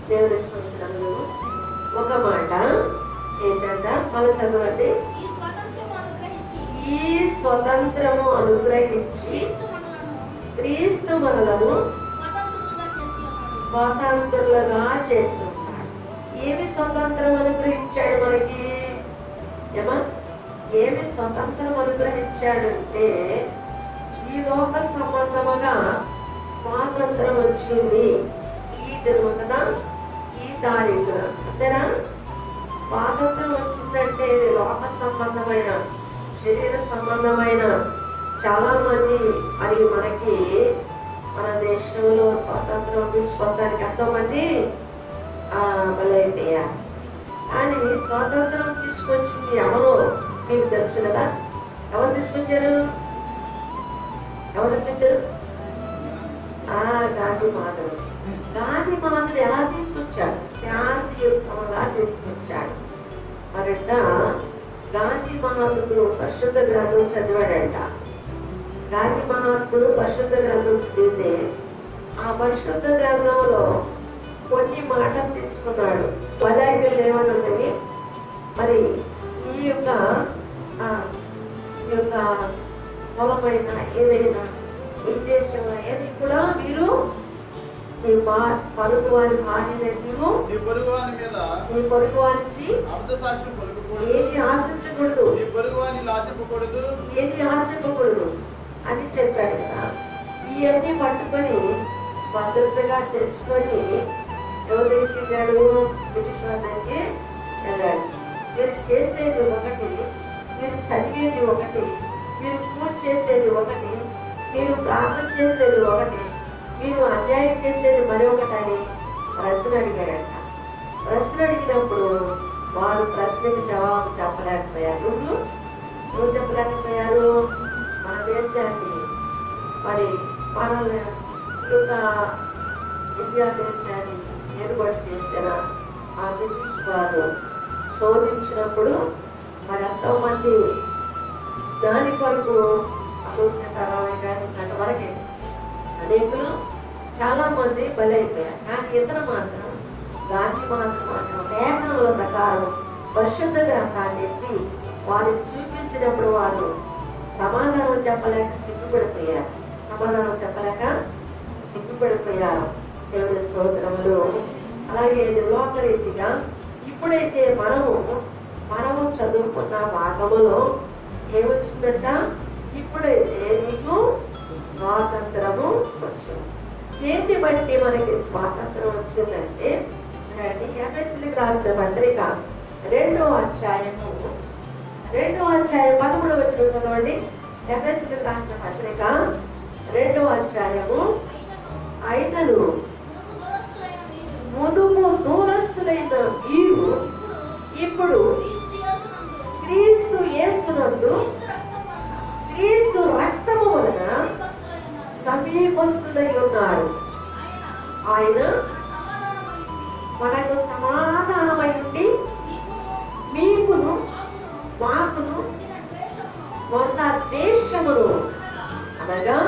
దేవుని స్తోత్రములు. ఒక మాట ఏంటంట, మళ్ళీ చదవండి. ఈ స్వతంత్రము అనుగ్రహించి క్రీస్తు మనలను స్వతంత్రులుగా చేసి ఉంటాడు. ఏమి స్వతంత్రం అనుగ్రహించాడు మనకి? ఏమి స్వతంత్రం అనుగ్రహించాడంటే ఈ లోక సంబంధముగా స్వాతంత్రం వచ్చింది. ఈ దినమున ఈ తారీఖున అంతేనా? స్వాతంత్రం వచ్చిందంటే ఇది లోక సంబంధమైన, శరీర సంబంధమైన చాలా మంది అది మనకి మన దేశంలో స్వాతంత్రం తీసుకోవడానికి ఎంతో మంది బలైపోయారు. కానీ స్వాతంత్రం తీసుకొచ్చింది ఎవరో మీకు తెలుసు కదా? ఎవరు తీసుకొచ్చారు? గాంధీ మహాత్ముడు. గాంధీ మహాత్ముడు ఎలా తీసుకొచ్చాడు? శాంతియుక్తంగా తీసుకొచ్చాడు. మరట గాంధీ మహాత్ముడు పరిశుద్ధ గ్రంథం చదివాడంట. గాంధీ మహాత్ముడు పరిశుద్ధ గ్రంథం చదివితే ఆ పరిశుద్ధ గ్రంథంలో కొన్ని మాటలు తీసుకున్నాడు. పదార్థాలు ఏమని ఉన్నాయి మరి? ఈ యొక్క మూలమైన ఏదైనా ఉద్దేశంలో ఏది కూడా మీరు మీ పరుగు వారి భార్యను నీ పొరుగు వారికి ఏది ఆశించకూడదు, ఏది ఆశించకూడదు అని చెప్పాడు కదా. ఇవన్నీ పట్టుకొని భద్రతగా చేసుకొని ఎవరి దగ్గరికి వెళ్ళాడు? బ్రిటిష్ వారి దగ్గరికి వెళ్ళాడు. మీరు చేసేది ఒకటి, మీరు చదివేది ఒకటి, మీరు పూజ చేసేది ఒకటి, మీరు ప్రార్థన చేసేది ఒకటి, మీరు అన్యాయం చేసేది మరొకటి అని ప్రశ్న అడిగాడంట. ప్రశ్న అడిగినప్పుడు వారు ప్రశ్నకి జవాబు చెప్పలేకపోయారు. నువ్వు చెప్పలేకపోయారు. మన దేశాన్ని మరి మనల్ని యొక్క ఇండియా దేశాన్ని ఏర్పాటు చేసిన ఆ బ్రిటిష్ వారు శోధించినప్పుడు మరి ఎంతో మంది దాని కొరకు అదోషకరమైన కానీ అంతవరకే అనేకులు చాలా మంది బలైపోయారు. కానీ ఇతను మాత్రం గాంధీ మాత్రం లేఖనముల ప్రకారం పరిశుద్ధ గ్రంథాన్ని ఎత్తి వారికి చూపించినప్పుడు వారు సమాధానం చెప్పలేక సిగ్గుపడిపోయారు. దేవుని స్తోత్రములు. అలాగే లోకరీతిగా ఇప్పుడైతే మనము చదువుకున్న భాగములో ఏమొచ్చిందట? ఇప్పుడైతే నీకు స్వాతంత్రము వచ్చింది. దేన్ని బట్టి మనకి స్వాతంత్రం వచ్చిందంటే ఎఫెసీయులకు రాసిన పత్రిక 2వ అధ్యాయము 13వ వచనం చదవండి. ఎఫెసీయులకు రాసిన పత్రిక 2వ అధ్యాయము 5 మునుపు దూరస్తులైన మీరు ఇప్పుడు క్రీస్తు యేసునందు క్రీస్తు రక్తము వలన సమీపస్తులై ఉన్నారు. ఆయన మనకు సమాధానమై ఉండి మీకును మాకును ఉన్న దేశమును అనగా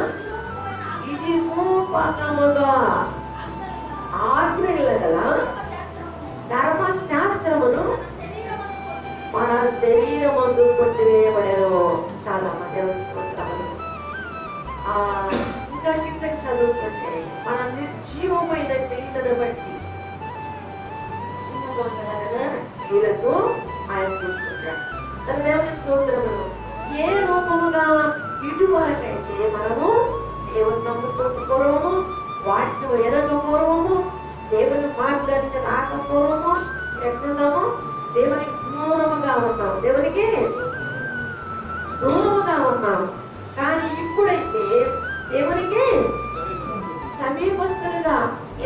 ఇది రూపకముగా ఆజ్ఞల గల ధర్మశాస్త్రమును మన శరీరమందు కొట్టివేయబడెను. చాలా మంది స్తోత్రములు. ఇంకా కిందకి చదువుకుంటే మన నిర్జీవమైన క్రియలను బట్టి వీళ్ళకు ఆయన తీసుకుంటాడు. తన దేవుని స్తోత్రములు. ఏ రూపముగా ఇటువరకైతే మనము దేవుని నమ్ముకోకపోవడము, వాటిని ఎరగకపోవడము, దేవుని మార్గానికి రాకపోవడము, ఎట్లున్నాము? దేవునికి దూరముగా ఉన్నాము. దేవునికి దూరముగా ఉన్నాము. కానీ ఇప్పుడైతే దేవునికి సమీపస్తులుగా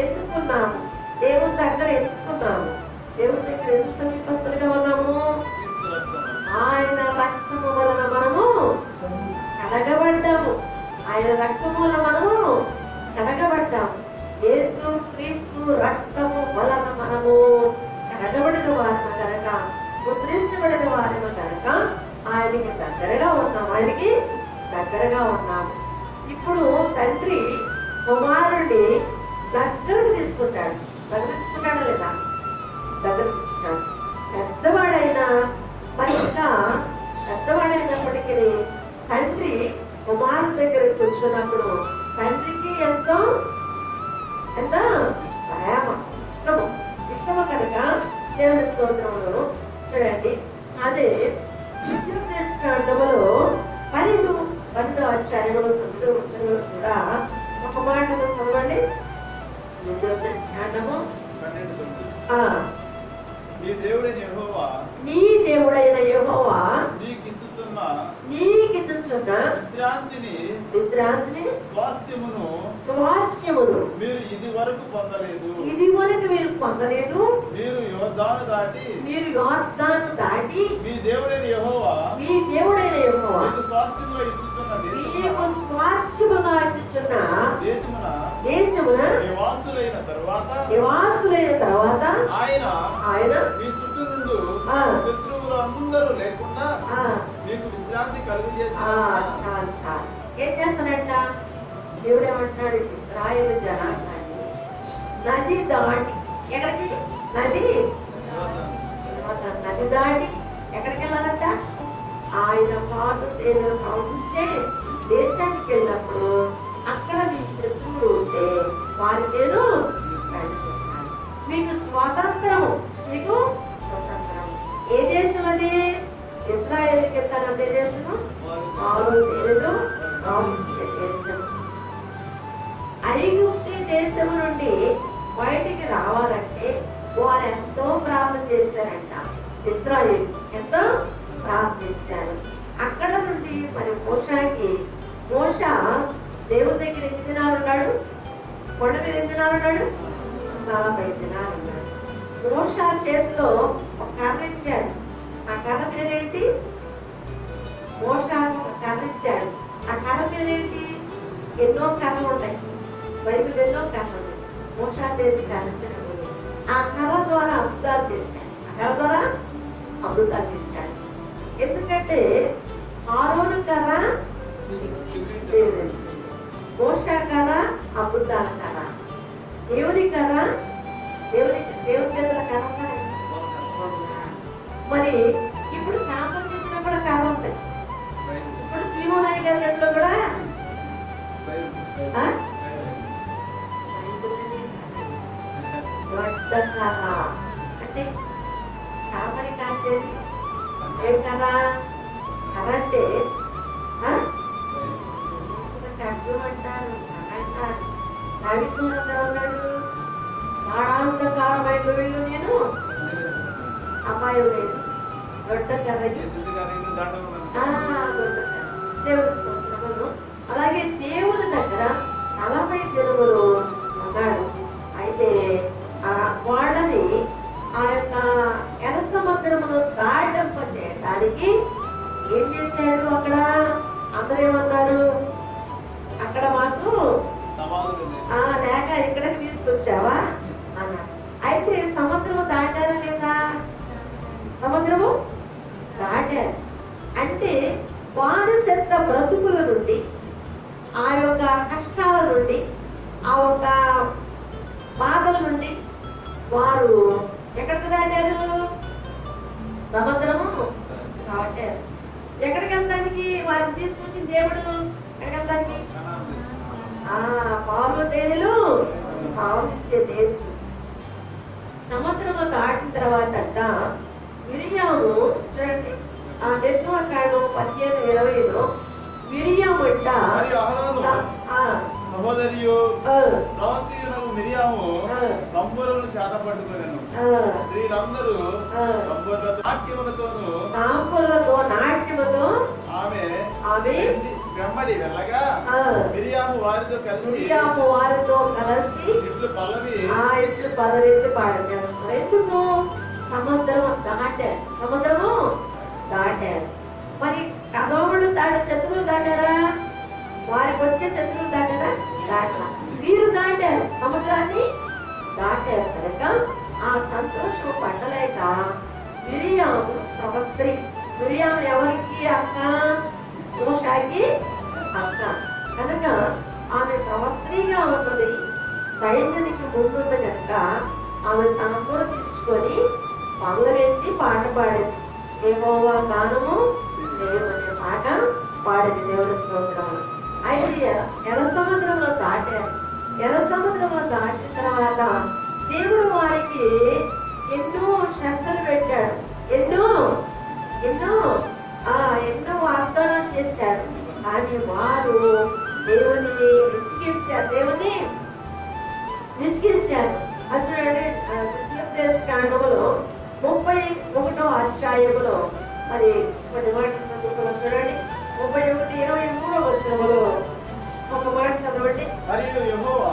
ఎత్తుకున్నాము. దేవుని దగ్గర ఎత్తుకున్నాము. దేవుని దగ్గర ఎందుకు సమీపస్తులుగా ఉన్నాము? ఆయన రక్తము వలన మనము కడగబడ్డాము. ఆయన రక్తము వలన మనము కడగబడ్డాము. యేసు క్రీస్తు రక్తము వలన మనము కడగబడిన వారిని కనుక, ముద్రించబడిన వారిని కనుక ఆయనకి దగ్గరగా ఉన్నాము. ఇప్పుడు తండ్రి కుమారుడిని దగ్గరకు తీసుకుంటాడు. తీసుకుంటాడు చేసినప్పుడు తండ్రికి ఎంతో ఎంత ప్రేమ, ఇష్టము కనుక దేవుని స్తోత్రములు చూడండి. అదే ద్వితీయోపదేశకాండములో 12 అధ్యాయములు 9వ వచనంలో కూడా ఒక మాటను చదవండి. ద్వితీయోపదేశకాండము 12:9. నీ దేవుడైన యెహోవా నీకిచ్చుచున్న విశ్రాంతిని స్వాస్థ్యమును మీరు ఇది వరకు పొందలేదు. మీరు పొందలేదు. మీరు యోర్దాను దాటి మీ దేవుడైన యెహోవా మీకు స్వాస్థ్యముగా ఇచ్చుచున్న దేశమున నివాసులైన తరువాత ఆయన మీ చుట్టూ నుండి శత్రువులు అందరూ లేకుండా మీకు విశ్రాంతి కలుగజేస్తాడు. ఏం చేస్తాడంట? దేవుడు ఏమంటున్నాడు? ఇశ్రాయేలు జనాంగాన్ని నది దాటి ఎక్కడికి? నది దాటి ఎక్కడికి వెళ్ళాలంట? ఆయన పాటు ప్రవహించే దేశానికి వెళ్ళినప్పుడు అక్కడ మీ శత్రువులు ఉంటే వారి నేను మీకు స్వాతంత్రము, మీకు స్వతంత్రం. ఏ దేశం అది? ఇశ్రాయేలుకి వెళ్తానంటే దేశము దేశం. ఐగుప్తు దేశం నుండి బయటికి రావాలంటే వారు ఎంతో ప్రార్థన చేశారంట. ఇశ్రాయేలు ఎంతో ప్రార్థన చేశారు. అక్కడ నుండి మరి మోష దేవుని దగ్గర ఎన్ని దినాలు ఉన్నాడు? కొండ మీద ఎన్ని దినాలు ఉన్నాడు? 40 దినాలు ఉన్నాడు. మోష చేతిలో ఒక కర్ర ఇచ్చాడు. ఆ కర్ర పేరేంటి? మోష ఒక కర్ర ఇచ్చాడు. ఆ కర్ర పేరేంటి? ఎన్నో కర్రలు ఉంటాయి బైబిల్, ఎన్నో కర్రలు ఉన్నాయి. మోష చేతి కర్ర ఇచ్చినప్పుడు ఆ కర్ర ద్వారా అద్భుతాలు చేశాడు. ఎందుకంటే ఆరోను కర్ర మోష కర్ర అద్భుతాల కర్ర, దేవుని కర్ర, దేవుని చేతుల కర్ర. మరి ఇప్పుడు కాపం చేతిలో కూడా కర్ర ఉంటాయి. ఇప్పుడు శ్రీమోనాయి గారి చేతిలో కూడా కర్ర అంటే కాపరి కాసేది ఏం కదా? కర్ర అంటే అర్థం అంటారు. ఉన్నాడు నాడాంతకారమైన వీళ్ళు నేను అమ్మాయి లేదు దొడ్డ కర్రకి దేవుడి స్తోత్రములు. అలాగే దేవుని దగ్గర 40 దినములు ఉన్నాడు. అయితే వాళ్ళని ఆ యొక్క ఎర్ర సముద్రమును దాటింప చేయడానికి ఏం చేశాడు? అక్కడ అందరూ ఏమన్నారు? అక్కడ మాకు లేక ఇక్కడికి తీసుకొచ్చావా అన్నారు. అయితే సముద్రము దాటారా లేదా? సముద్రము దాటారు. అంటే వారసత్వ బ్రతుకుల నుండి, ఆ యొక్క కష్టాల నుండి, ఆ యొక్క బాధల నుండి వారు ఎక్కడికి దాటారు? సముద్రము దాటారు. ఎక్కడికి వెళ్తానికి వారిని తీసుకొచ్చిన దేవుడు? ఎక్కడికి వెళ్తానికి? పాలు తేనెలు పాలిచ్చే దేశం. సముద్రము దాటిన తర్వాత అంట మిరియాము చూడండి, ఆ నిర్గమకాండం 15:20లో మిరియాము అంట సహోదరియు ప్రవక్తయు మిరియాము తంబురను చేత పట్టుకొనెను. స్త్రీలందరూ నాట్యములతో ఆమె వెంబడి వెళ్ళగా మిరియాము వారితో కలిసి ఇట్లు పల్లవి పాడారు. ఎందుకు? సముద్రము దాటారు. మరి కదోములు శత్రువులు దాటారా? వారికి వచ్చే శత్రువులు దాటారా? దాటరా. వీరు దాటారు, సముద్రాన్ని దాటారు కనుక ఆ సంతోషం పట్టలేక మిరియాము ప్రవక్త్రి. మిరియాము ఎవరికి అక్క? మోషాకి అక్క కనుక ఆమె ప్రవక్త్రిగా ఉన్నది. సైన్యానికి ముందున్న కనుక ఆమె తనతో తీసుకొని పనులెత్తి పాట పాడింది. యెహోవా గానము చేయమనే పాట పాడింది. దేవుని స్తోత్రములు. అయితే ఎర్ర సముద్రంలో దాటారు. ఎర్ర సముద్రంలో దాటిన తర్వాత దేవుడు వారికి ఎన్నో షరతులు పెట్టాడు. ఎన్నో ఎన్నో ఎన్నో వాగ్దానం చేశాడు. కానీ వారు దేవుని విసిగించారు. అది చూడండి, కాండములో 31వ అధ్యాయములో మరి కొన్ని మాటలు చదువుకున్నాం. చూడండి 31:23 వచనములో ఒక మాట చదవండి. మరియు యెహోవా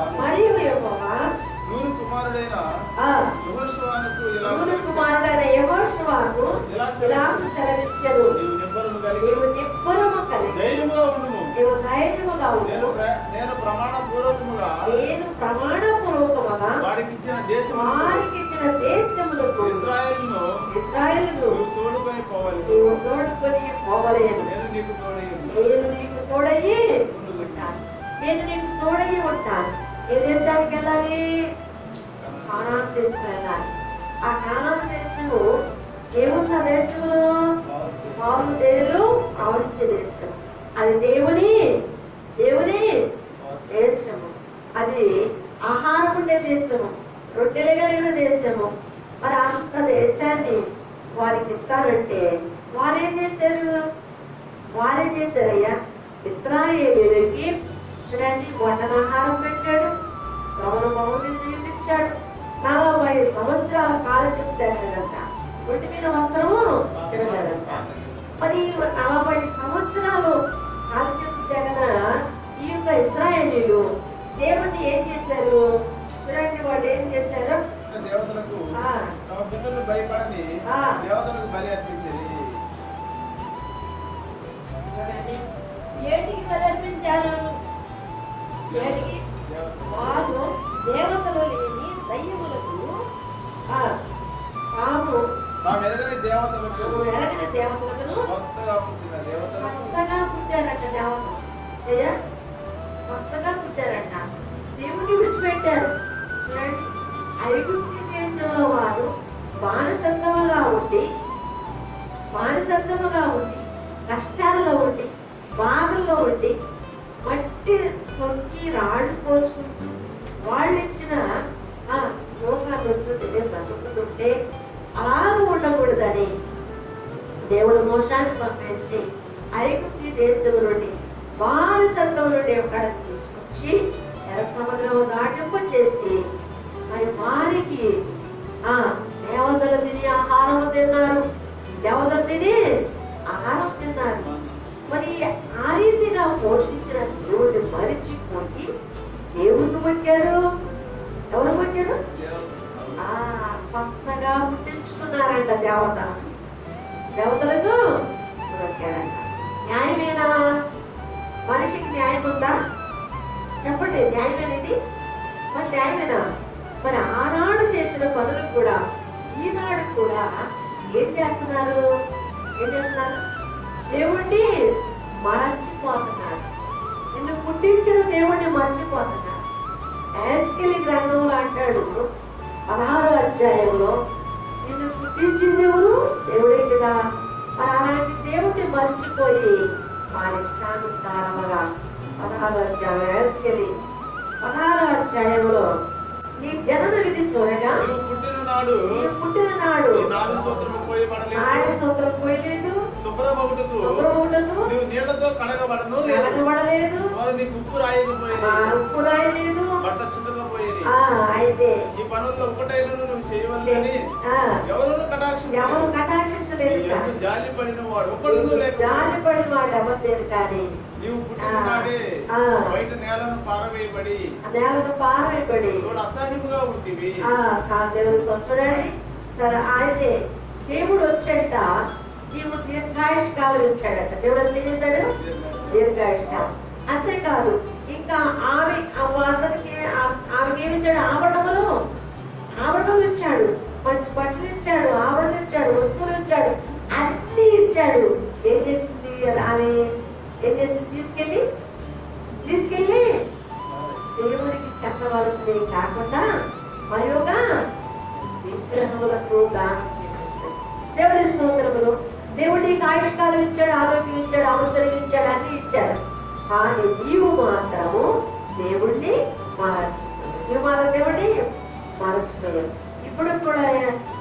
నూను కుమారుడైన యెహోషువకు ఇలా సెలవిచ్చెను, నీవు నిబ్బరము కలిగి ధైర్యముగా ఉండుము. నీవు ధైర్యముగా ఉండుము. నేను ప్రమాణపూర్వకముగా వారికి ఇచ్చిన దేశములకు ఇశ్రాయేలును తోడుకొని పోవలేను. నేను నీకు తోడయ్యి ఉంటాను. ఏ దేశానికి వెళ్ళాలి? కానాను దేశం వెళ్ళాలి. ఆ కానాను దేశము ఏమున్న దేశంలో పాలు తేనెలు ప్రవహించే దేశం. అది దేవుని దేశము. అది ఆహారం ఉండే దేశము, రొట్టెలు కలిగిన దేశము. మరి అంత దేశాన్ని వారికి ఇస్తారంటే వారేం చేశారయ్యా? ఇశ్రాయేలీయులకి చూడండి, వంటనాహారం పెట్టాడు, భవనం నిర్మించాడు. 40 సంవత్సరాల కాలం చెప్తాడంట. ఒంటి మీద వస్త్రము తిరగదంట. మరి 40 సంవత్సరాలు కాలం చెప్తే కదా ఈ యొక్క ఇశ్రాయేలీయులు దేవుణ్ణి ఏం చేశారు? చూడండి, వాళ్ళు ఏం చేశారు? దేవతలకు తమ పితరులు భయపడని దేవతలకు బలి అర్పించేది. ఏటికి బలి అర్పించారు? వారు దేవతలు లేని దయ్యములకు ఎరగని దేవతలకు కొత్తగా పుట్టారంట. కొత్తగా పుట్టారంట. దేవుడిని విడిచిపెట్టారు. చూడండి, ఐగుప్తు దేశంలో వారు బానిసత్వముగా ఉండి కష్టాల్లో ఉండి బాధల్లో ఉండి మట్టి కొరికి రాళ్ళు పోసుకుంటూ వాళ్ళు ఇచ్చిన లోకాన్ని వచ్చి బ్రతుకుతుంటే అలా ఉండకూడదని దేవుడు మోషాన్ని పంపించి ఐగుప్తు దేశం నుండి బానిసత్వం నుండి అక్కడికి తీసుకొచ్చి ఎర్ర సముద్రం దాటింపు చేసి మరి వారికి దేవతలు తిని ఆహారం తిన్నారు. మరి ఆ రీతిగా పోషించిన దేవుడిని మరిచిపోయి దేవుడిని పట్టారు. ఎవరు పట్టారు? కొత్తగా పుట్టించుకున్నారంట దేవతలకు పట్టారంట. న్యాయమేనా? మనిషికి న్యాయం ఉందా? చెప్పండి, న్యాయమేనది? మరి న్యాయమేనా? మరి ఆనాడు చేసిన పనులు కూడా ఈనాడు కూడా ఏం చేస్తున్నారు? దేవుణ్ణి మరచిపోతున్నారు. నిన్ను పుట్టించిన దేవుణ్ణి మర్చిపోతున్నారు. ఎస్కేల్ గ్రంథంలో అంటాడు 16వ అధ్యాయంలో, నిన్ను పుట్టించింది ఎవరు? దేవుడే కదా. మరి అలాంటి దేవుణ్ణి మర్చిపోయి వారి ఇష్టానుసారముగా 16వ అధ్యాయం ఎస్కేల్ 16వ అధ్యాయంలో నీ జనన విధి చూడగా పుట్టిన నాడు ఆయన సూత్రం పోయలేదు, శుభ్రమవుటకు నీళ్లతో కడగబడలేదు, ఉప్పు రాయలేదు, బట్ట చుట్టకపోయేది. అయితే ఈ పనుల్లో ఒకటైనా నువ్వు చేయవలసి ఎవరు కటాక్షించలేదు. జాలి పడిన వాడు ఒకడు జాలిపడిన వాడు ఎవరు లేదు. కానీ నీవు పుట్టిన నాడే బయట నేలను పారవేయబడి అసహ్యముగా ఉంటుంది. చూడండి సరే, అయితే దేవుడు వచ్చాట, నీవు దీర్ఘాయుష్కాలం ఇచ్చాడట. దేవుడు వచ్చి చేశాడు దీర్ఘాయుష్కాలం. అంతేకాదు, ఇంకా అతనికి ఆమెకి ఏమి ఇచ్చాడు? ఆభరణములు ఇచ్చాడు, మంచి బట్టలు ఇచ్చాడు, ఆభరణలు ఇచ్చాడు, వస్తువులు ఇచ్చాడు, అన్ని ఇచ్చాడు. ఏం చేసింది ఆమె? తీసుకెళ్ళి దేవుడికి చెప్పవలసినవి కాకుండా మరొక విగ్రహములకు దానం చేసేస్తాయి. దేవుడి స్తోత్రములు. దేవుడికి ఆయుష్కాలం ఇచ్చాడు, ఆరోగ్యం ఇచ్చాడు, అవసరం ఇచ్చాడు, అన్ని ఇచ్చాడు. కానీ నీవు మాత్రము దేవుణ్ణి మార్చుకోలేదు. నీవు మాత్రం దేవుణ్ణి మార్చుకోలేదు. ఇప్పుడు కూడా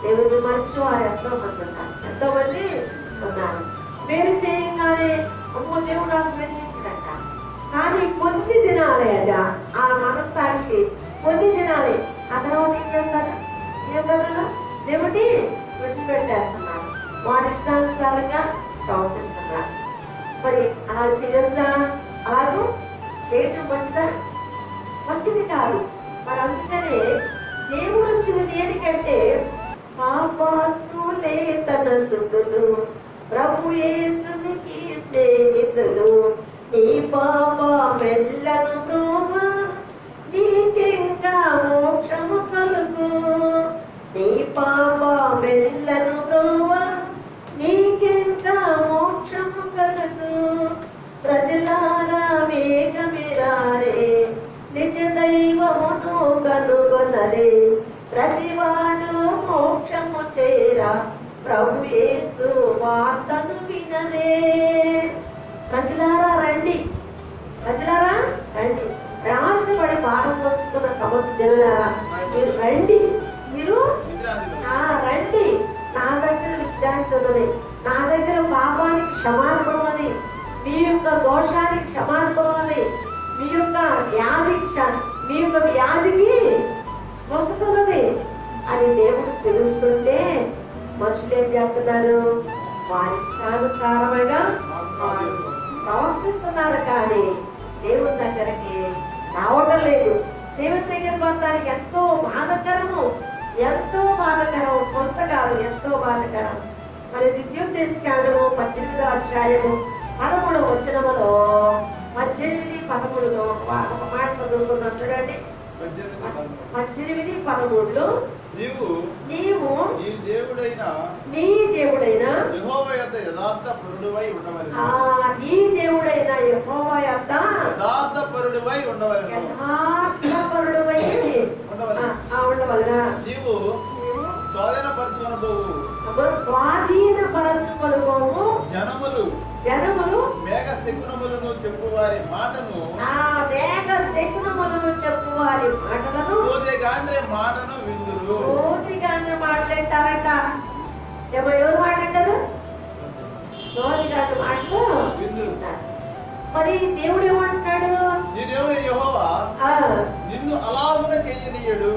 దేవుడిని మరచు వారు ఎంతో మంది ఉన్నారు, ఎంతో మంది ఉన్నారు. మీరు చేయగానే అమ్మో దేవుడు నాకు మెచ్చిందంట. కానీ కొన్ని దినాలే అట ఆ మనస్సాక్షి, కొన్ని దినాలే. ఆ తర్వాత ఏం చేస్తారు? ఏం కదా దేవుడిని విడిచిపెట్టేస్తున్నారు, వారి ఇష్టానుసారంగా ప్రవర్తిస్తున్నారు. మరి అలా చేయొచ్చా? అలాగూ చేయటం మంచిదా? మంచిది కాదు. మరి అందుకనే దేవుడు వచ్చిన దేనికంటే పాపాత్ములే తన సుతులు, ప్రభు యేసునికి స్నేహితులు. నీ పాప మెల్లను బ్రోమా, నీకింకా మోక్షము కలుగు. నీ పాప మెల్లను బ్రోమా, నీకింకా మోక్షము కలుగు. ప్రజలారా వేగమిరారే, నిజ దైవమును కనుగొనరే. ప్రతివాడు మోక్షము చేరా, ప్రభు యేసు వార్తను వినరే. ప్రజలారా రండి, ప్రజలారా రండి, ప్రయాసపడి భారం మోసుకున్న సముద్రులారా మీరు రండి. మీరు రండి, నా దగ్గర విశ్రాంతి ఉన్నది, నా దగ్గర పాపానికి క్షమాపణ ఉన్నది, మీ యొక్క దోషానికి క్షమాపణ ఉన్నది, మీ యొక్క వ్యాధికి స్వస్థత ఉన్నది అని దేవుడు తెలుస్తుంటే మనుషులు ఏం చేస్తున్నారు? వారి ఇష్టానుసారముగా ప్రవర్తిస్తున్నారు, కానీ దేవుని దగ్గరికి రావటం లేదు. దేవుని దగ్గర పొందడానికి ఎంతో బాధకరము, ఎంతో బాధకరం. కొంతకాలం ఎంతో బాధకరం. మరి ద్వితీయోపదేశకాండము 18వ అధ్యాయము 13వ వచనములో 18-13లో ఒక మాట చదువుకున్నాం చూడండి. 18-13లో నీవు నీ దేవుడైన యెహోవా యొద్ద యథార్థపరుడవై ఉండవలెను. నీ దేవుడైన యెహోవా యొద్ద యథార్థపరుడవై ఉండవలెను. యథార్థపరుడవై ఉండవలెను. నీవు స్వాధీనపరచుకొనుకోము జనములు మేఘ శకునములను చెప్పువారి మాటను మాటను విందురు. మాట్లాడతారట. ఎవరు మాట్లాడతారు? సోదిగాండ్ర మాటలు విందురు. మరి దేవుడు ఏమంటాడు? నీ దేవుడు యెహోవా నిన్ను అలాగున చేయనీయడు.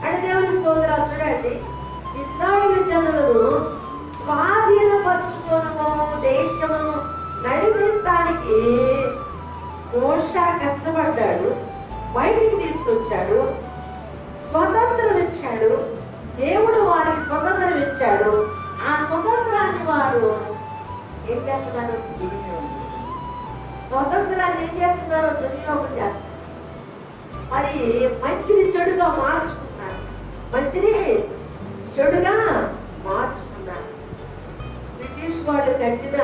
అంటే దేవుని స్తోత్రాలు. చూడండి, ఇశ్రాయేలు జనులను స్వాధీనపరచుకోవడము, దేశమును నడిపిస్తానికి మోషే కష్టపడ్డాడు, బయటికి తీసుకొచ్చాడు, స్వతంత్రం ఇచ్చాడు. దేవుడు వారికి స్వతంత్రం ఇచ్చాడు. ఆ స్వతంత్రాన్ని వారు ఏం చేస్తున్నారు? స్వతంత్రాన్ని ఏం చేస్తున్నారు? దుర్వినియోగం చేస్తున్నారు. మరి మంచిని చెడుగా మార్చుకున్నారు, మంచిని చెడుగా మార్చుకున్నారు. బ్రిటిష్ వాళ్ళు కట్టిన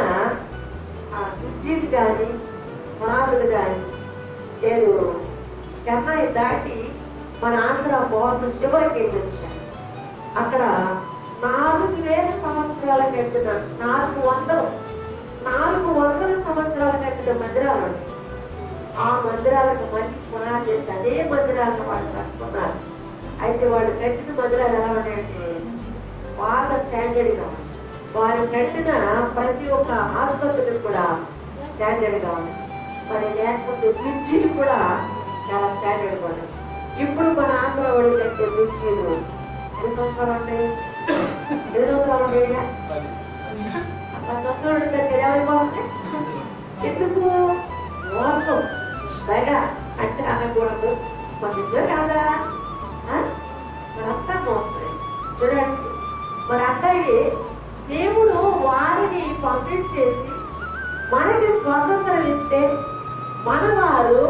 ఆ బ్రిడ్జిలు కానీ పునాదులు కానీ, నేను చెన్నై దాటి మన ఆంధ్ర బోర్డర్ చివరికి వెళ్ళి వచ్చాను. అక్కడ 4000 సంవత్సరాల కట్టిన 400 సంవత్సరాల కట్టిన మందిరాలు ఉన్నాయి. ఆ మందిరాలకు మళ్ళీ పునాది చేసి అదే మందిరాలను వాళ్ళు కట్టుకున్నారు. అయితే వాళ్ళు కట్టిన మందిరాలు ఎలా ఉన్నాయంటే బాగా స్టాండర్డ్గా ఉంది. వారు కట్టిన ప్రతి ఒక్క ఆసుపత్రికి కూడా స్టాండర్డ్గా ఉంది. మరి లేకపోతే బ్రిడ్జీలు కూడా చాలా స్టాండర్డ్గా ఉన్నాయి. ఇప్పుడు మన ఆంధ్ర వాళ్ళు కట్టే బ్రిడ్జీలు ఎన్ని సంవత్సరాలు ఉంటాయి? 10 సంవత్సరాలు ఉంటాయి. 10 సంవత్సరాలు ఉంటే తెలియాలి. ఎందుకు? మోసం, దగ అంటే అనకూడదు. మనిషి కాదా? మరంతా మోసమే. చూడండి, మరి అట్టయి దేవుడు వారిని పంపించేసి మనకి స్వాతంత్రం ఇస్తే మన వారు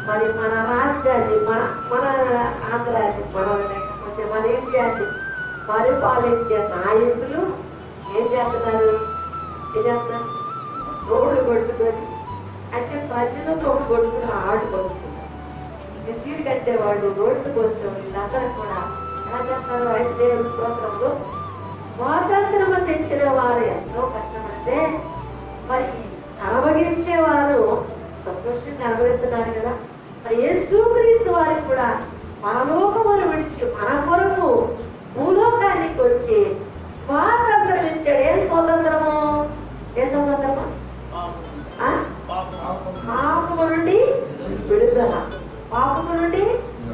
మరి మన రాజ్యాన్ని మన ఆంధ్రాన్ని లేకపోతే మన ఇండియాన్ని పరిపాలించే నాయకులు ఏం చేస్తున్నారు? రోడ్లు కొట్టుకొని, అంటే ప్రజలు రోడ్డు కొట్టుకుని ఆడుకొస్తున్నారు. మిర్చీలు కట్టేవాళ్ళు, రోడ్డు కోసం వీళ్ళందరూ కూడా ఎలా చేస్తారు? అయితే దేవుని స్తోత్రంలో స్వాతంత్రం తెచ్చిన వారు ఎంతో కష్టపడితే మరి అనుభవించేవారు సంతోషంగా అనుభవిస్తున్నారు కదా. మరి యేసుక్రీస్తు వారికి కూడా పరలోకమును విడిచి మన కొరకు భూలోకానికి వచ్చి స్వాతంత్రం ఇచ్చాడు. ఏం స్వాతంత్రము? ఏ స్వాతంత్రము? పాపము నుండి విడుదల, పాపము నుండి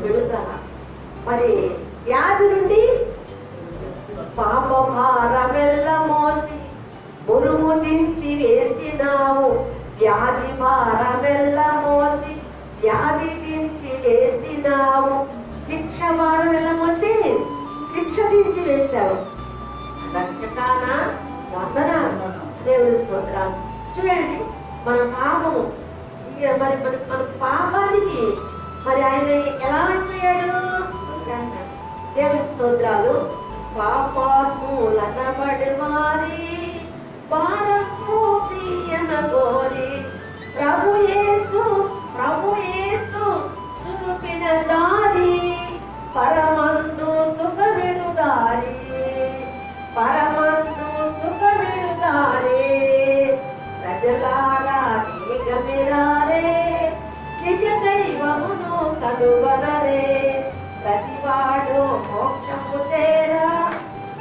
విడుదల, మరి వ్యాధి నుండి పాప భారమెల్ల మోసి మురుము దించి వేసినావు, వ్యాధి భారమెల్ల మోసి వ్యాధి దించి వేసినావు, శిక్ష భారమెల్ల మోసి శిక్ష దించి వేశావు. రక్షకాన వందనాలు, దేవుని స్తోత్రాలు. చూడండి, మన పాపము మరి మన పాపానికి మరి ఆయన ఎలా అయిపోయాడు? దేవుని స్తోత్రాలు. పాపాత్ములనబడి వారి భారము తీయన గోరి ప్రభు యేసు చూపిన దారి పరమందు సుఖమిడు దారి, పరమందు సుఖమిడు దారి. ప్రజలారా గమిరారే నిజ దైవమును కనుగొనరే, ప్రతివాడు మోక్షము చేరా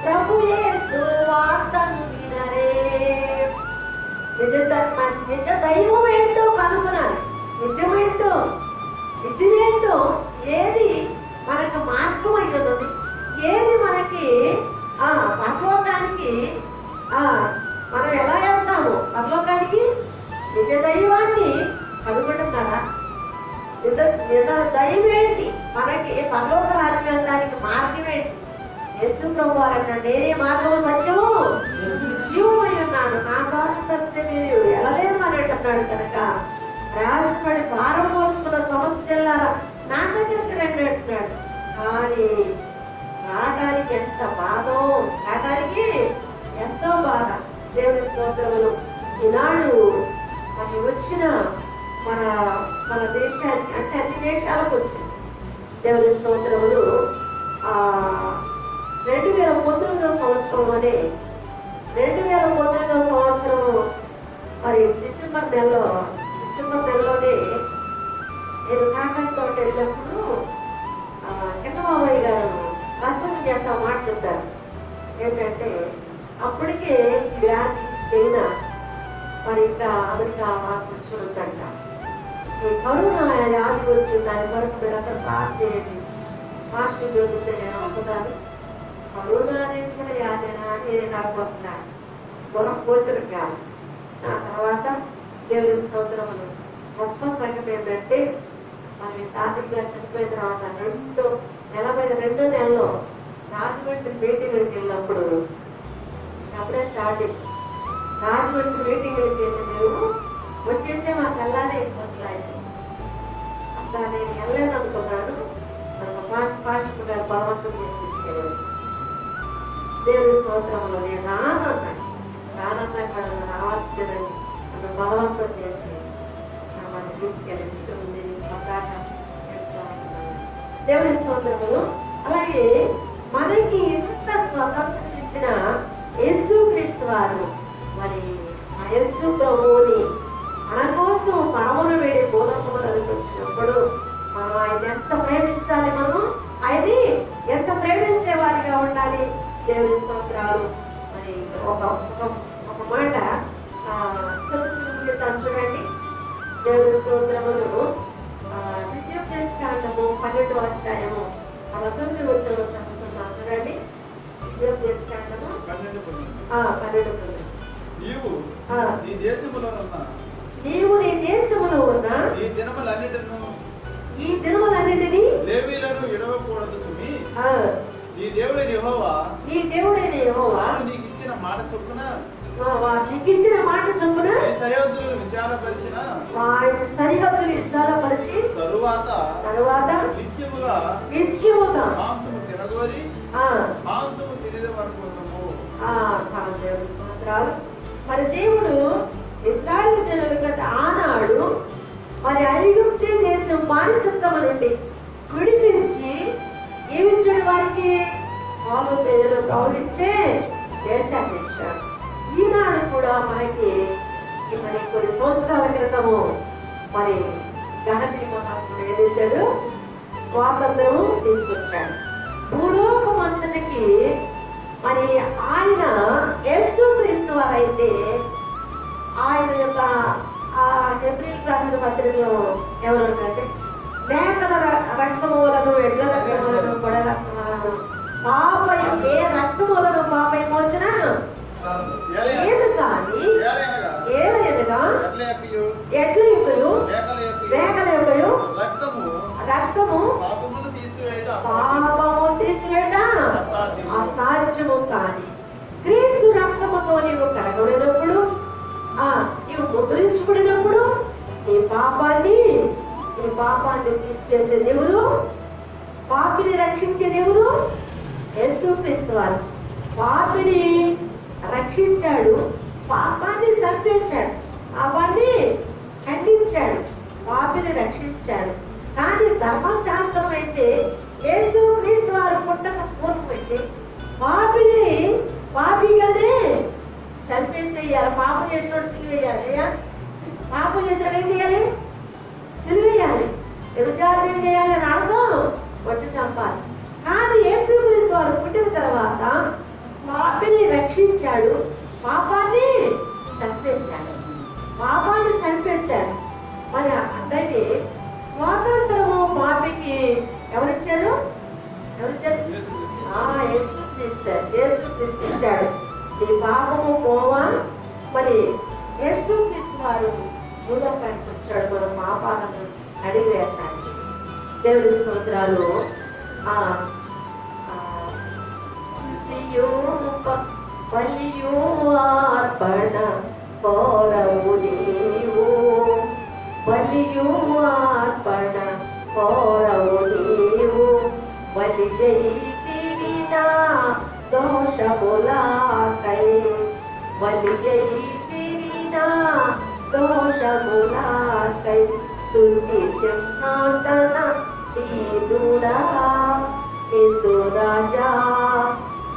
ప్రభు యేసు వార్తను వినరే. నిజ దైవం ఏంటో కనుగొనాలి. నిజమేంటో, నిజమేంటో, ఏది మనకు మార్గం అయ్యున్నది, ఏది మనకి పరలోకానికి మనం ఎలా వెళ్తాము పరలోకానికి? నిజ దైవాన్ని కనుగొంటున్నారా? నిజ దైవం ఏంటి? మనకి పరలోక రాజ్యం వెళ్ళడానికి మార్గం ఏంటి? యేసు ప్రభు వారు అంటాడు, నేనే మార్గము సత్యము జీవమై ఉన్నాను, నా ద్వారా తప్పితే మీరు వెళ్ళలేము అని అంటున్నాడు. కనుక ప్రయాసపడి భారం మోసుకున్న సమస్యలారా నా దగ్గరికి రండి అంటున్నాడు. కానీ రావడానికి ఎంత బాధో, రావడానికి ఎంతో బాధ. దేవుని స్తోత్రములు. ఈనాడు మరి వచ్చిన మన దేశానికి, అంటే అన్ని దేశాలకు వచ్చింది దేవుని స్తోత్రములు. 2019 సంవత్సరంలోనే 2019 సంవత్సరం మరి డిసెంబర్ నెలలోనే నేను కాకానితో వెళ్ళినప్పుడు కిన్నబాబాయ్ గారు రాష్ట్రం చేత మాట చెప్పారు. ఏంటంటే అప్పటికే వ్యాధి చైనా మరి ఇంకా అమెరికా కూర్చుందంట. ఈ కరోనా వ్యాధి వచ్చింది, దాని కొరకు మీరు అసలు చేయండి, ఫాస్టింగ్ దొరికితే నేను అనుకున్నాను. కరోనా అనేది కూడా వ్యాధేనా అని నాకు వస్తున్నాను, గుణం గోచరం కాదు. ఆ తర్వాత దేవుని స్తోత్రములు. గొప్ప సంగతి ఏంటంటే మరి తాతయ్య గారు చనిపోయిన తర్వాత 2 నెలలో రాజమండ్రి మీటింగ్కి వెళ్ళినప్పుడు, అప్పుడే స్టార్టింగ్ రాజమండ్రి మీటింగ్కి వెళ్ళి మేము వచ్చేసే మా తెల్లారే వస్తాయి. అసలు నేను వెళ్ళలేదు అనుకున్నాను. పాస్టర్ గారు బలవంతం చేసి తీసుకెళ్ళాను. దేవుని స్తోత్రంలో నేను రావాల్సిందని నన్ను బలవంతం చేసి మనం తీసుకెళ్ళి దేవుని స్తోత్రములు. అలాగే మనకి ఎంత స్వతంత్రం ఇచ్చిన యేసుక్రీస్తు వారు మరి ఆ యేసు ప్రభువుని మన కోసం పరమును వేడి బోధకులకు వచ్చినప్పుడు మనం ఆయన ఎంత ప్రేమించాలి, మనం ఆయన్ని ఎంత ప్రేమించే వారిగా ఉండాలి. దేవుని స్తోత్రాలు. మరి ఒక మాట చదువుతాను చూడండి. దేవుని స్తోత్రములు. ద్వితీయోపదేశకాండము 12వ అధ్యాయము 19 వచనం చదువుతున్నాను చూడండి. ద్వితీయోపదేశకాండము 12. నీవు నీ దేశములో ఉన్న ఈ దినములన్నిటిని లేవీయులను విడవకూడదు. నీ దేవుడైన యెహోవా నీకు ఇచ్చిన మాట చొప్పున సరిహద్దులను విశాలపరిచి తరువాత నిత్యముగా మాంసము తినగోరి మాంసము తినేది వరకు. చాలా దేవుని స్తోత్రాలు. మరి దేవుడు ఇశ్రాయేలు జనులకు ఆనాడు మరి ఐగుప్తు దేశం బానిసత్వం నుండి విడిపించి ఏమిచ్చాడు వారికి? పాలు తేనెలు ప్రవహించే దేశాన్ని ఇచ్చాడు. ఈనాడు కూడా మనకి మరి కొన్ని సంవత్సరాల క్రితము మరి గాంధీ మహాత్ముడు ఏం చేశాడు? స్వాతంత్రం తీసుకొచ్చాడు భూలోకం అంతటికి. మరి ఆయన యేసుక్రీస్తు వారైతే ఆయన యొక్క ఆ ఏప్రిల్ రాసిన పత్రికలో ఎవరంటే మేకల రక్తమూలను, ఎడ్ల రక్తమూలను, గొడ రక్తమూలను, పాప ఏ రక్తమూలను పాప విమోచన లేదు కానీ ఏదైనా ఎడ్ల యొక్కయు మేకల యొక్కయు రక్తము పాపము తీసివేయట అసాధ్యము కానీ క్రీస్తు రక్తముతో నీవు కడగబడినప్పుడు, నీవు ముద్రించబడినప్పుడు నీ పాపాన్ని తీసివేసే దేవుడు, పాపిని రక్షించే దేవుడు యేసుక్రీస్తు వారు. పాపిని రక్షించాడు, పాపాన్ని చంపేశాడు, పాపాన్ని ఖండించాడు, పాపిని రక్షించాడు. కానీ ధర్మశాస్త్రం అయితే యేసుక్రీస్తు వారు పుట్టక పూర్వం అయితే పాపిగానే చంపేసేయాలి. పాపం చేసినోడు సిలివేయాలి. అయ్యా పాపం చేసినోడు ఏం చేయాలి? సిలివేయాలి. వ్యభిచారం ఏం చేయాలి? రాళ్ళతో కొట్టి చంపాలి. కానీ యేసుక్రీస్తు వారు పుట్టిన తర్వాత పాపిని రక్షించాడు, పాపాన్ని చంపేశాడు. మరి అంటే స్వాతంత్రము పాపికి ఎవరిచ్చారు? యేసుక్రీస్తు ఇచ్చాడు. ఈ పాపము పోవా. మరి యేసుక్రీస్తు వారు భూలోకానికి వచ్చాడు మన పాపాలను అడిగివేయడానికి. దేవుడి స్తోత్రాలు. బలియు అర్పణ కోరవు నీవు, బలియు అర్పణ కోరవు నీవు, బలి చేయితివినా దోషములాకై, బలి చేయితివినా దోషములాకై, స్తుతి సింహాసన సీదుడా యేసు రాజా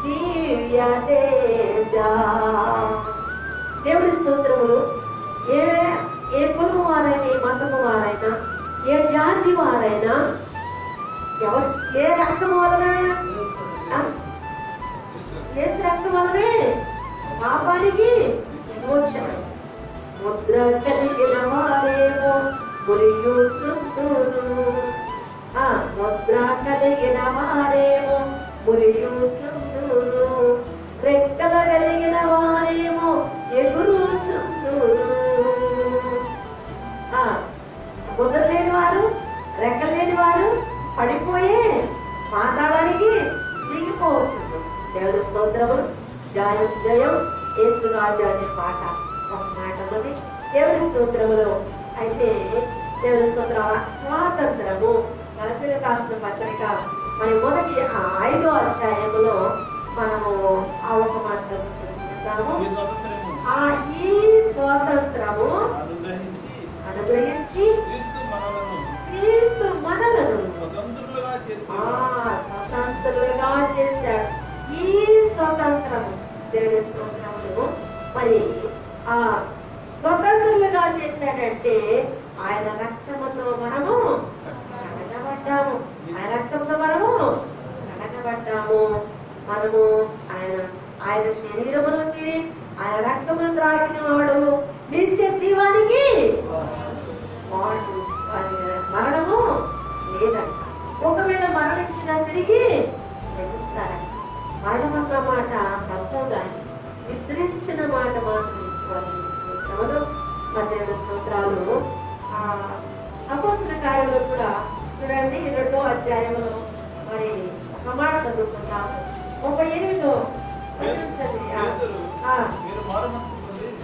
దివ్య తేజా. దేవుడి స్తోత్రములు. ఏ కులం వారైనా, ఏ మతము వారైనా, ఏ జాతి వారైనా, ఏ రక్తం వలన? యేసు రక్తం వలనే పాపానికి విమోచన. ముద్ర కలిగిన వారేమో మురియుచుందురు, ముద్ర కలిగిన వారేమో మురియుచుందురు, రెక్కల కలిగిన వారేమో ఎగురుచుందురు. ముద్ర లేని వారు, రెక్కలు లేని వారు పడిపోయే పాతాళానికి దిగిపోవచ్చు. దేవుడి స్తోత్రము. జయం జయం యేసురాజు అనే పాట ఒక మాట ఉన్నది దేవుడి స్తోత్రములో. అయితే దేవుడి స్తోత్ర స్వాతంత్రము గలతీయులకు రాసిన పత్రిక మరి మొదటి 5వ అధ్యాయములో మనము ఆ ఒక మాట చదువుకుంటాము. ఈ స్వాతంత్రము అనుగ్రహించి క్రీస్తు మనలను స్వతంత్రులుగా చేశాడు. ఈ స్వతంత్రము దేవుడి స్తోత్రములు. మరి స్వతంత్రులుగా చేశాడంటే ఆయన రక్తముతో మనము కడగబడ్డాము. ఆయన రక్తంతో మనము కడగబడ్డాము. మనము ఆయన శరీరములోకి ఆయన రక్తమును త్రాగిన వాడు నిత్య జీవానికి వాడు మరణము లేదంట. ఒకవేళ మరణించిన తిరిగి లెగుస్తారంట. మరణం అన్న మాట తప్ప కానీ నిద్రించిన మాట మాత్రం దేవుడి స్తోత్రాలు. అపోస్తల కార్యంలో కూడా చూడండి 2వ అధ్యాయంలో మరి ఒక మాట చదువుకుంటాము. 38వ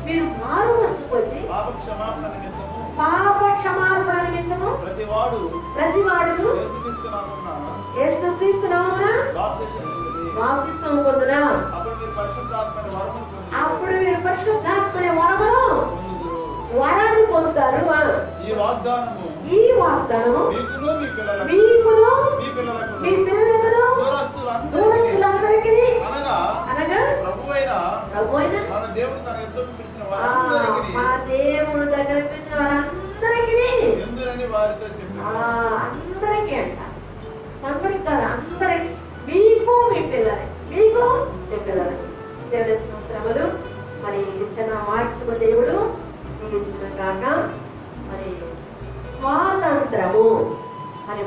మీరు మారు మనసు పొంది పాప క్షమాపణ నిమిత్తము ప్రతివాడు యేసుక్రీస్తు నామమున బాప్తిస్మము పొందునా అప్పుడు మీరు పరిశుద్ధాత్మనే వరాన్ని పొందుతారు. ఈ వాగ్దానము మీకును మీ పిల్లలకు దూరస్తులందరికీ అనగా ప్రభువైన మన దేవుడు తన యుద్ధం పిలిచిన వారందరికీ మా దేవుడు దగ్గర పిలిచిన వారందరికీ ఎందుకని వారితో చెప్పారు. అందరికీ అంట, అందరికి కాదు, అందరికి, మీకు మీ పిల్లలకి, మీకు మీ పిల్లలకి. దేవుడి స్తోత్రములు. మరి ఇచ్చిన వాక్యము దేవుడు దీవించిన కాక మరి స్వాతంత్రము మరి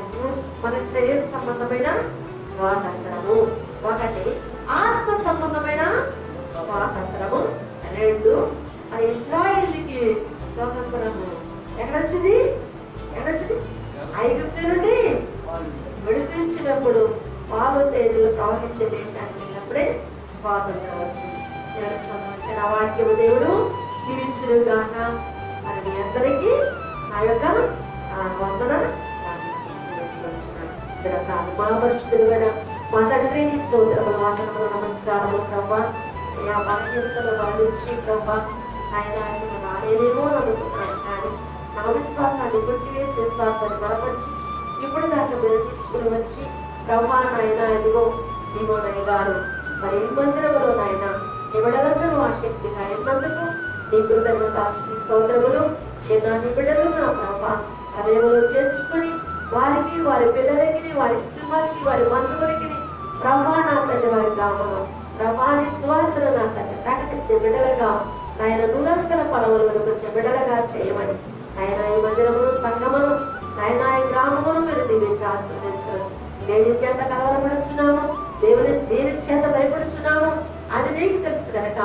మన శరీర సంబంధమైన స్వాతంత్రము ఒకటి, ఆత్మ సంబంధమైన స్వాతంత్రము రెండు. మరి ఇశ్రాయేలుకి స్వాతంత్రము ఎక్కడొచ్చింది? ఐగుప్తు నుండి విడిపించినప్పుడు పాలు తేదీలు ప్రవహించే దేశానికి వెళ్ళినప్పుడే స్వాతంత్రం వచ్చింది. దేవుడు సంబంధించిన వాక్యము దేవుడు దీవించును గాక. మరి మీ అందరికీ నా యొక్క వందన మహాపరిశుద్ధుడు మా తండ్రి స్తోత్రములు, వందనములు, నమస్కారము ప్రభా. ఆ బాధ్యతలు భావించి ప్రభా ఆయన రాలేదేమో అనుకుంటున్నాను, కానీ నా విశ్వాసాన్ని కొట్టివేసి విశ్వాసాన్ని బలపరిచి ఇప్పుడు దాంట్లో మీరు తీసుకుని వచ్చి ప్రభా నాయన ఇదిగో సీమోనయ్య గారు మరి ఈ మందిరంలో నాయన నిబిడలందరూ ఆ శక్తిగా ఎన్నందుకు నీ కృతజ్ఞత స్తోత్రములు. నా నిబిడలు నా ప్రభా హృదయంలో చేర్చుకొని వారికి, వారి పిల్లలకి, వారి కుటుంబానికి, వారి బంధువులకి ప్రభా నా తండ్రి వారి గ్రామంలో ప్రభాని స్వార్థను నా తండ్రి ప్రకటించే బిడ్డలుగా ఆయన దూరంకల పొలములను కొంచెం బిడ్డలుగా చేయమని ఆయన ఈ మందిరమును, సంఘమును, ఆయన ఈ గ్రామమును మీరు దీవించి ఆశ్రయించడం. దేని చేత కలవరపడుచున్నాము, దేని చేత భయపడుచున్నాము అది నీకు తెలుసు కనుక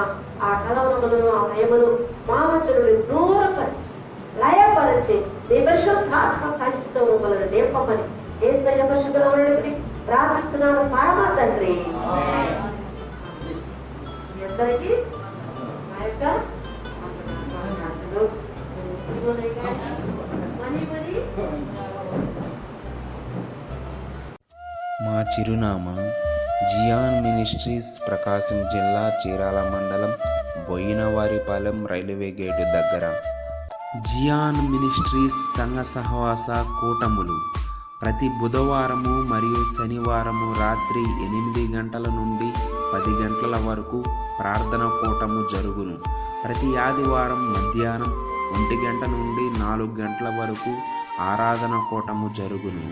ఆ కలవరములను, ఆ భయమును మా మధ్యను దూరపరిచి లయపరిచి నీ పరిశుద్ధాత్మ కంచుతో మమ్మల్ని నింపమని యేసయ్య పరిశుద్ధుని ప్రార్థిస్తున్నాను పరమ తండ్రి. మీ అందరికీ మా యొక్క మా చిరునామా జియాన్ మినిస్ట్రీస్, ప్రకాశం జిల్లా, చీరాల మండలం, బోయినవారిపాలెం రైల్వే గేటు దగ్గర. జియాన్ మినిస్ట్రీస్ సంఘ సహవాస కూటములు ప్రతి బుధవారము మరియు శనివారము రాత్రి 8 గంటల నుండి 10 గంటల వరకు ప్రార్థన కూటము జరుగును. ప్రతి ఆదివారం మధ్యాహ్నం 1 గంట నుండి 4 గంటల వరకు ఆరాధన కూటము జరుగును.